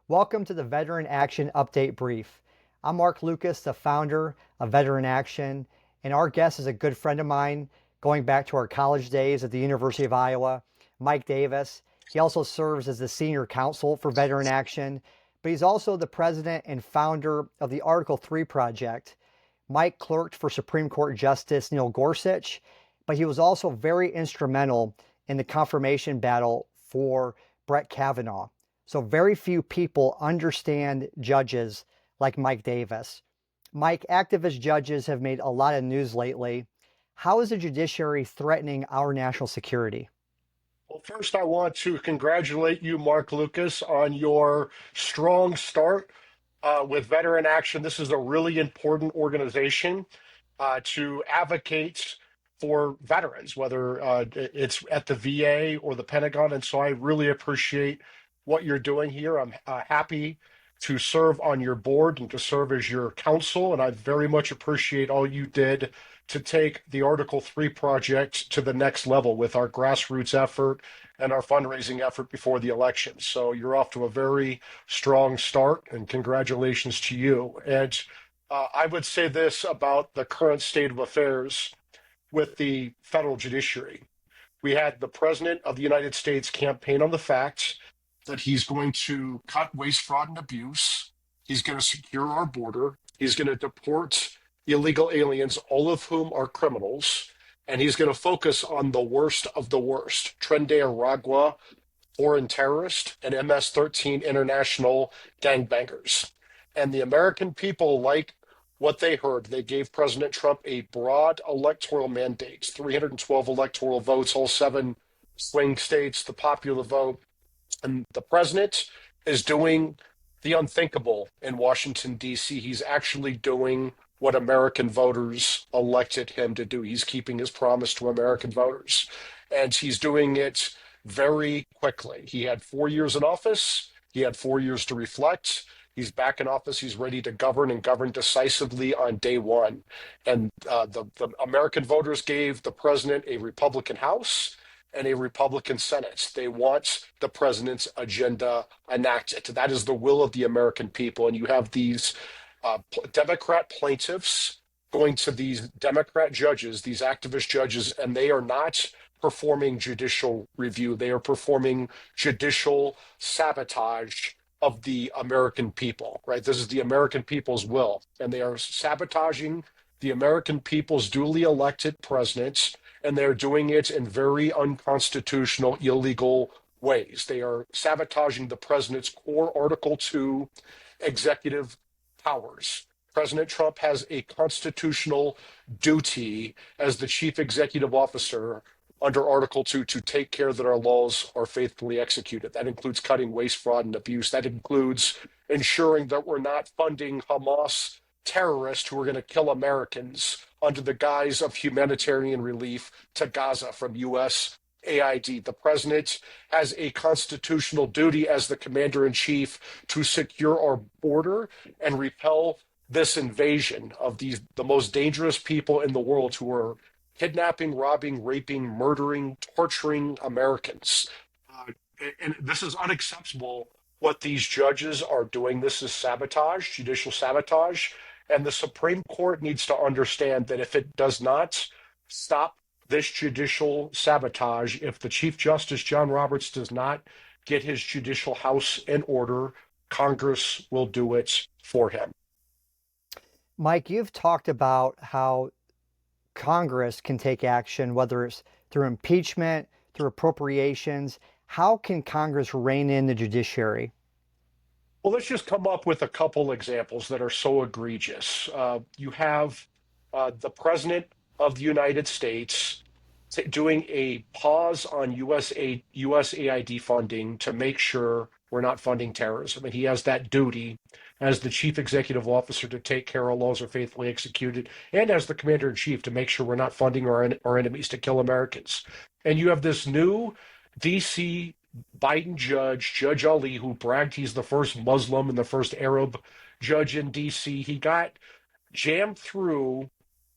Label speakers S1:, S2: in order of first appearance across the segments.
S1: Welcome to the Veteran Action Update Brief. I'm Mark Lucas, the founder of Veteran Action, and our guest is a good friend of mine going back to our college days at the University of Iowa, Mike Davis. He also serves as the senior counsel for Veteran Action, but he's also the president and founder of the Article 3 Project. Mike clerked for Supreme Court Justice Neil Gorsuch, but he was also very instrumental in the confirmation battle for Brett Kavanaugh. So very few people understand judges like Mike Davis. Mike, activist judges have made a lot of news lately. How is the judiciary threatening our national security?
S2: Well, first, I want to congratulate you, Mark Lucas, on your strong start with Veteran Action. This is a really important organization to advocate for veterans, whether it's at the VA or the Pentagon. And so I really appreciate what you're doing here. I'm happy to serve on your board and to serve as your counsel. And I very much appreciate all you did to take the Article 3 project to the next level with our grassroots effort and our fundraising effort before the election. So you're off to a very strong start, and congratulations to you. And I would say this about the current state of affairs with the federal judiciary. We had the President of the United States campaign on the fact that he's going to cut waste, fraud, and abuse. He's going to secure our border. He's going to deport illegal aliens, all of whom are criminals. And he's going to focus on the worst of the worst: Tren Aragua, foreign terrorist, and MS-13 international gangbangers. And the American people like what they heard. They gave President Trump a broad electoral mandate, 312 electoral votes, all seven swing states, the popular vote. And the president is doing the unthinkable in Washington, D.C. He's actually doing what American voters elected him to do. He's keeping his promise to American voters. And he's doing it very quickly. He had 4 years in office. He had 4 years to reflect. He's back in office. He's ready to govern and govern decisively on day one. And the American voters gave the president a Republican House and a Republican Senate. They want the president's agenda enacted. That is the will of the American people. And you have these Democrat plaintiffs going to these Democrat judges, these activist judges, and they are not performing judicial review. They are performing judicial sabotage of the American people, right? This is the American people's will, and they are sabotaging the American people's duly elected presidents, and they're doing it in very unconstitutional, illegal ways. They are sabotaging the president's core Article 2 executive powers. President Trump has a constitutional duty as the chief executive officer under Article 2 to take care that our laws are faithfully executed. That includes cutting waste, fraud, and abuse. That includes ensuring that we're not funding Hamas terrorists who are going to kill Americans under the guise of humanitarian relief to Gaza from U.S. AID. The president has a constitutional duty as the commander in chief to secure our border and repel this invasion of the most dangerous people in the world who are kidnapping, robbing, raping, murdering, torturing Americans. And this is unacceptable what these judges are doing. This is sabotage, judicial sabotage. And the Supreme Court needs to understand that if it does not stop this judicial sabotage, if the Chief Justice, John Roberts, does not get his judicial house in order, Congress will do it for him.
S1: Mike, you've talked about how Congress can take action, whether it's through impeachment, through appropriations. How can Congress rein in the judiciary?
S2: Well, let's just come up with a couple examples that are so egregious. You have the President of the United States doing a pause on USAID funding to make sure we're not funding terrorism. And he has that duty as the chief executive officer to take care our laws are faithfully executed, and as the commander in chief to make sure we're not funding our enemies to kill Americans. And you have this new DC Biden judge, Judge Ali, who bragged he's the first Muslim and the first Arab judge in DC. He got jammed through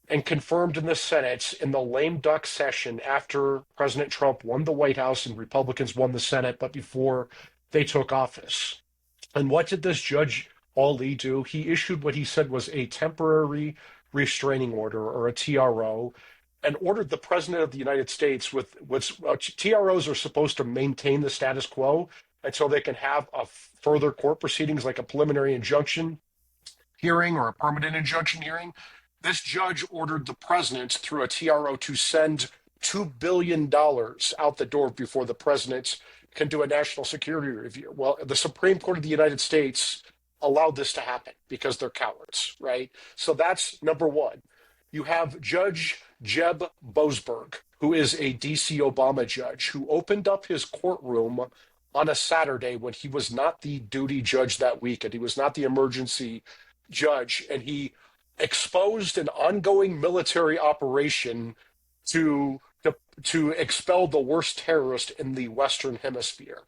S2: and confirmed in the Senate in the lame duck session after President Trump won the White House and Republicans won the Senate, but before they took office. And what did this Judge Ali do? He issued what he said was a temporary restraining order, or a TRO, and ordered the President of the United States, with what's TROs are supposed to maintain the status quo until they can have a further court proceedings like a preliminary injunction hearing or a permanent injunction hearing. This judge ordered the president through a TRO to send $2 billion out the door before the president can do a national security review. Well, the Supreme Court of the United States allowed this to happen because they're cowards, right? So that's number one. You have Judge Jeb Boasberg, who is a DC Obama judge, who opened up his courtroom on a Saturday when he was not the duty judge that week, and he was not the emergency judge, and he exposed an ongoing military operation to to expel the worst terrorist in the Western Hemisphere.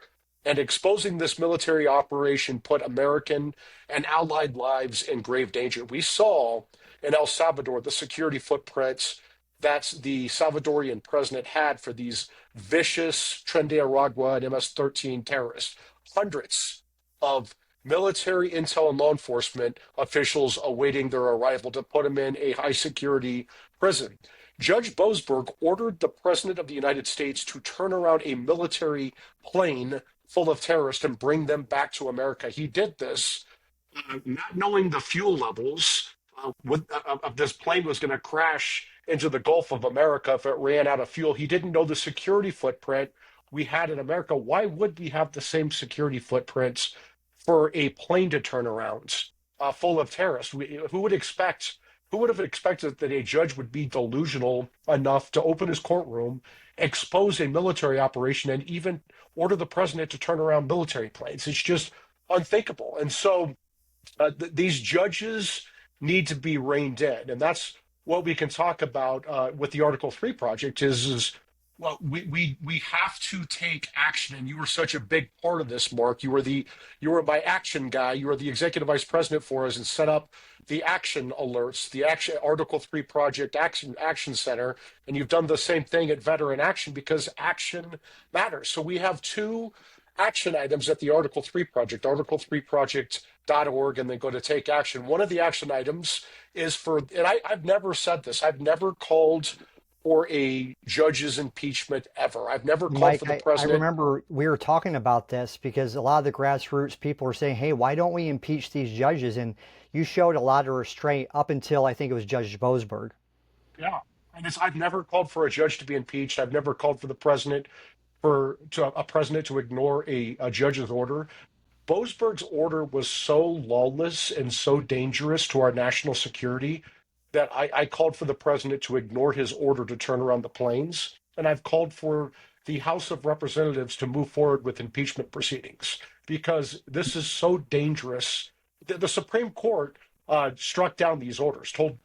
S2: And exposing this military operation put American and Allied lives in grave danger. We saw in El Salvador the security footprints that the Salvadorian president had for these vicious Tren de Aragua and MS-13 terrorists. Hundreds of military intel and law enforcement officials awaiting their arrival to put them in a high security prison. Judge Boasberg ordered the President of the United States to turn around a military plane full of terrorists and bring them back to America. He did this not knowing the fuel levels of this plane was going to crash into the Gulf of America if it ran out of fuel. He didn't know the security footprint we had in America. Why would we have the same security footprints for a plane to turn around full of terrorists? Who would expect? Who would have expected that a judge would be delusional enough to open his courtroom, expose a military operation, and even order the president to turn around military planes? It's just unthinkable. And so these judges need to be reined in, and that's what we can talk about with the Article 3 project. Is well, we have to take action, and you were such a big part of this, Mark. You were my action guy. You were the executive vice president for us, and set up the action alerts, the action Article 3 project action center, and you've done the same thing at Veteran Action because action matters. So we have two action items at the Article 3 project, article3project.org, and then go to take action. One of the action items is for, and I've never said this, I've never called for a judge's impeachment ever. I've never called
S1: Mike,
S2: for the
S1: I
S2: president.
S1: remember we were talking about this because a lot of the grassroots people were saying, hey, why don't we impeach these judges? And you showed a lot of restraint up until I think it was Judge Boasberg.
S2: Yeah. And I've never called for a judge to be impeached. I've never called for the president for to a president to ignore a judge's order. Boasberg's order was so lawless and so dangerous to our national security that I called for the president to ignore his order to turn around the planes. And I've called for the House of Representatives to move forward with impeachment proceedings because this is so dangerous. The Supreme Court struck down these orders, told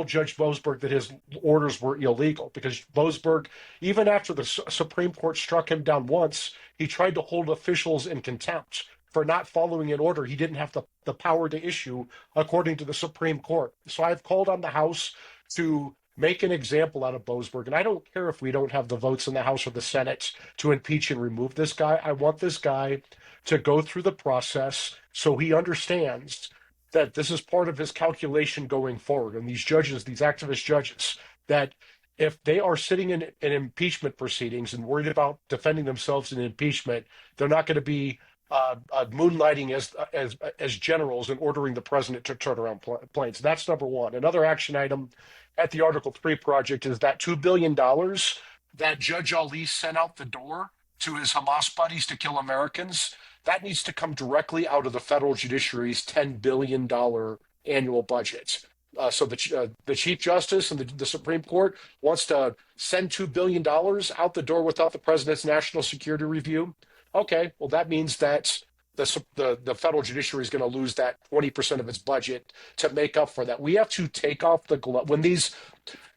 S2: Judge Boasberg that his orders were illegal because Boasberg, even after the Supreme Court struck him down once, he tried to hold officials in contempt for not following an order he didn't have the power to issue according to the Supreme Court. So I've called on the House to make an example out of Boasberg. And I don't care if we don't have the votes in the House or the Senate to impeach and remove this guy. I want this guy to go through the process so he understands that this is part of his calculation going forward. And these judges, these activist judges, that if they are sitting in impeachment proceedings and worried about defending themselves in impeachment, they're not going to be moonlighting as generals and ordering the president to turn around planes. That's number one. Another action item at the Article 3 project is that $2 billion that Judge Ali sent out the door to his Hamas buddies to kill Americans. That needs to come directly out of the federal judiciary's $10 billion annual budget. So the Chief Justice and the Supreme Court wants to send $2 billion out the door without the president's national security review. Okay, well, that means that the federal judiciary is going to lose that 20% of its budget to make up for that. We have to take off the glove. When these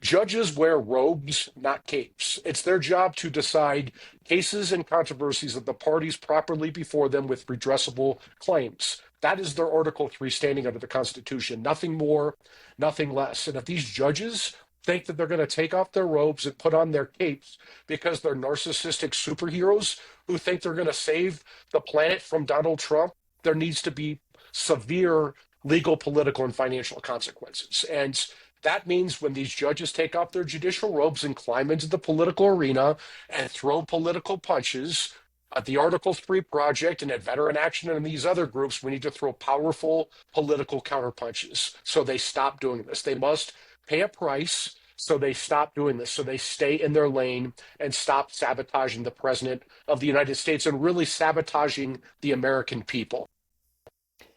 S2: judges wear robes, not capes, it's their job to decide cases and controversies of the parties properly before them with redressable claims. That is their Article 3 standing under the Constitution. Nothing more, nothing less. And if these judges think that they're going to take off their robes and put on their capes because they're narcissistic superheroes who think they're going to save the planet from Donald Trump there needs to be severe legal, political, and financial consequences. And that means when these judges take off their judicial robes and climb into the political arena and throw political punches, at the Article 3 Project and at Veteran Action and these other groups, we need to throw powerful political counterpunches so they stop doing this. They must pay a price so they stop doing this, so they stay in their lane and stop sabotaging the President of the United States and really sabotaging the American people.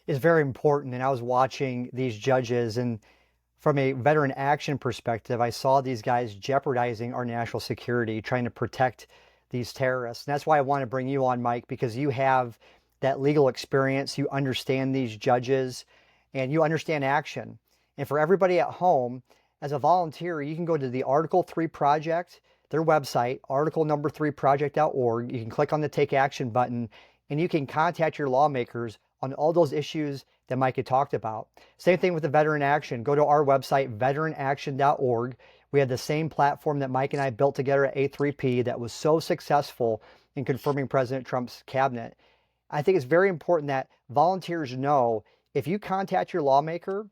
S1: Is very important. And I was watching these judges, and from a veteran action perspective, I saw these guys jeopardizing our national security, trying to protect these terrorists. And that's why I want to bring you on, Mike, because you have that legal experience. You understand these judges and you understand action. And for everybody at home, as a volunteer, you can go to the Article 3 Project, their website, article number 3project.org. You can click on the Take Action button and you can contact your lawmakers on all those issues that Mike had talked about. Same thing with the Veteran Action. Go to our website, veteranaction.org. We had the same platform that Mike and I built together at A3P that was so successful in confirming President Trump's cabinet. I think it's very important that volunteers know if you contact your lawmaker,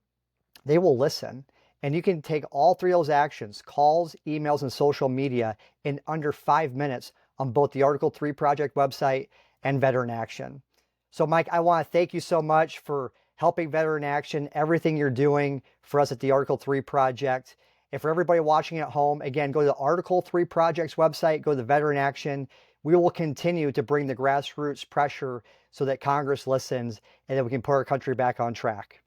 S1: they will listen. And you can take all three of those actions, calls, emails, and social media, in under 5 minutes on both the Article 3 Project website and Veteran Action. So, Mike, I want to thank you so much for helping Veteran Action, everything you're doing for us at the Article 3 Project. And for everybody watching at home, again, go to the Article 3 Project's website, go to Veteran Action. We will continue to bring the grassroots pressure so that Congress listens and that we can put our country back on track.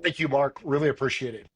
S2: Thank you, Mark. Really appreciate it.